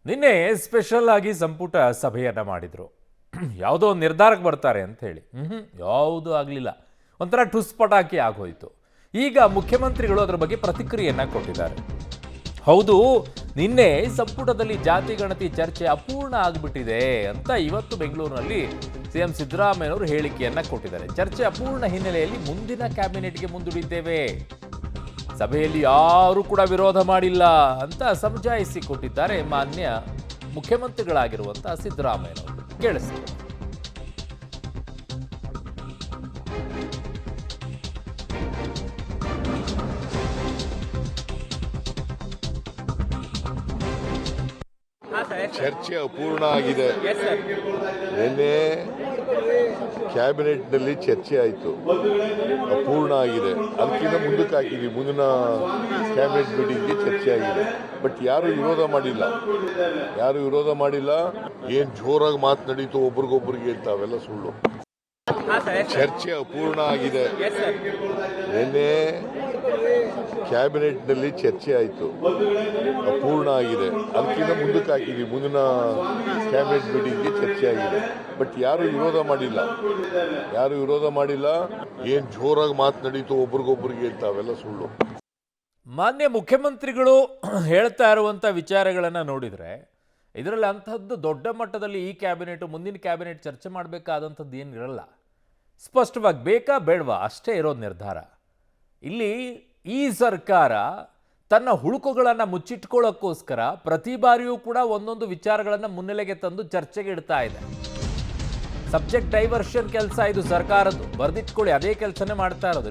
ನಿನ್ನೆ ಸ್ಪೆಷಲ್ ಆಗಿ ಸಂಪುಟ ಸಭೆಯನ್ನ ಮಾಡಿದ್ರು. ಯಾವುದೋ ಒಂದು ನಿರ್ಧಾರಕ್ಕೆ ಬರ್ತಾರೆ ಅಂತ ಹೇಳಿ ಯಾವುದೂ ಆಗಲಿಲ್ಲ. ಒಂಥರ ಟುಸ್ ಪಟಾಕಿ ಆಗೋಯ್ತು. ಈಗ ಮುಖ್ಯಮಂತ್ರಿಗಳು ಅದರ ಬಗ್ಗೆ ಪ್ರತಿಕ್ರಿಯೆಯನ್ನ ಕೊಟ್ಟಿದ್ದಾರೆ. ಹೌದು, ನಿನ್ನೆ ಸಂಪುಟದಲ್ಲಿ ಜಾತಿ ಗಣತಿ ಚರ್ಚೆ ಅಪೂರ್ಣ ಆಗಿಬಿಟ್ಟಿದೆ ಅಂತ ಇವತ್ತು ಬೆಂಗಳೂರಿನಲ್ಲಿ ಸಿಎಂ ಸಿದ್ದರಾಮಯ್ಯನವರು ಹೇಳಿಕೆಯನ್ನ ಕೊಟ್ಟಿದ್ದಾರೆ. ಚರ್ಚೆ ಅಪೂರ್ಣ ಹಿನ್ನೆಲೆಯಲ್ಲಿ ಮುಂದಿನ ಕ್ಯಾಬಿನೆಟ್ಗೆ ಮುಂದೂಡಿದ್ದೇವೆ. ಸಭೆಯಲ್ಲಿ ಯಾರೂ ಕೂಡ ವಿರೋಧ ಮಾಡಿಲ್ಲ ಅಂತ ಸಮಜಾಯಿಸಿ ಕೊಟ್ಟಿದ್ದಾರೆ ಮಾನ್ಯ ಮುಖ್ಯಮಂತ್ರಿಗಳಾಗಿರುವಂತಹ ಸಿದ್ದರಾಮಯ್ಯನವರು. ಕೇಳಿಸಿ. ಚರ್ಚೆ ಅಪೂರ್ಣ ಆಗಿದೆ. ನಿನ್ನೆ ಕ್ಯಾಬಿನೆಟ್ನಲ್ಲಿ ಚರ್ಚೆ ಆಯಿತು, ಅಪೂರ್ಣ ಆಗಿದೆ. ಅದಕ್ಕಿಂತ ಮುಂದಕ್ಕೆ ಹಾಕಿದ್ವಿ, ಮುಂದಿನ ಕ್ಯಾಬಿನೆಟ್ ಮೀಟಿಂಗ್ಗೆ ಚರ್ಚೆ ಆಗಿದೆ. ಬಟ್ ಯಾರು ವಿರೋಧ ಮಾಡಿಲ್ಲ. ಏನು ಜೋರಾಗಿ ಮಾತನಾಡಿತು ಒಬ್ರಿಗೊಬ್ರಿಗೆ ಅಂತ, ಅವೆಲ್ಲ ಸುಳ್ಳು. ಚರ್ಚೆ ಅಪೂರ್ಣ ಆಗಿದೆ. ನಿನ್ನೆ ಕ್ಯಾಬಿನೆಟ್ನಲ್ಲಿ ಚರ್ಚೆ ಆಯಿತು, ಅಪೂರ್ಣ ಆಗಿದೆ. ಅದಕ್ಕಿಂತ ಮುಂದಕ್ಕೆ ಹಾಕಿದ್ವಿ, ಮುಂದಿನ ಕ್ಯಾಬಿನೆಟ್ ಮೀಟಿಂಗ್ಗೆ ಚರ್ಚೆ ಆಗಿದೆ. ಬಟ್ ಯಾರು ವಿರೋಧ ಮಾಡಿಲ್ಲ. ಏನು ಜೋರಾಗಿ ಮಾತನಾಡಿತು ಒಬ್ರಿಗೊಬ್ರಿಗೆ ಅಂತ, ಅವೆಲ್ಲ ಸುಳ್ಳು. ಮಾನ್ಯ ಮುಖ್ಯಮಂತ್ರಿಗಳು ಹೇಳ್ತಾ ಇರುವಂಥ ವಿಚಾರಗಳನ್ನು ನೋಡಿದರೆ ಇದರಲ್ಲಿ ಅಂಥದ್ದು ದೊಡ್ಡ ಮಟ್ಟದಲ್ಲಿ ಈ ಕ್ಯಾಬಿನೆಟ್ ಮುಂದಿನ ಕ್ಯಾಬಿನೆಟ್ ಚರ್ಚೆ ಮಾಡಬೇಕಾದಂಥದ್ದು ಏನಿರಲ್ಲ. ಸ್ಪಷ್ಟವಾಗಿ ಬೇಕಾ ಬೇಡವಾ ಅಷ್ಟೇ ಇರೋದು ನಿರ್ಧಾರ. ಇಲ್ಲಿ ಈ ಸರ್ಕಾರ ತನ್ನ ಹುಳುಕುಗಳನ್ನು ಮುಚ್ಚಿಟ್ಕೊಳ್ಳೋಕ್ಕೋಸ್ಕರ ಪ್ರತಿ ಬಾರಿಯೂ ಕೂಡ ಒಂದೊಂದು ವಿಚಾರಗಳನ್ನು ಮುನ್ನೆಲೆಗೆ ತಂದು ಚರ್ಚೆಗೆ ಇಡ್ತಾ ಇದೆ. ಸಬ್ಜೆಕ್ಟ್ ಡೈವರ್ಷನ್ ಕೆಲಸ ಇದು ಸರ್ಕಾರದ್ದು, ಬರೆದಿಟ್ಕೊಳ್ಳಿ, ಅದೇ ಕೆಲಸನೇ ಮಾಡ್ತಾ ಇರೋದು.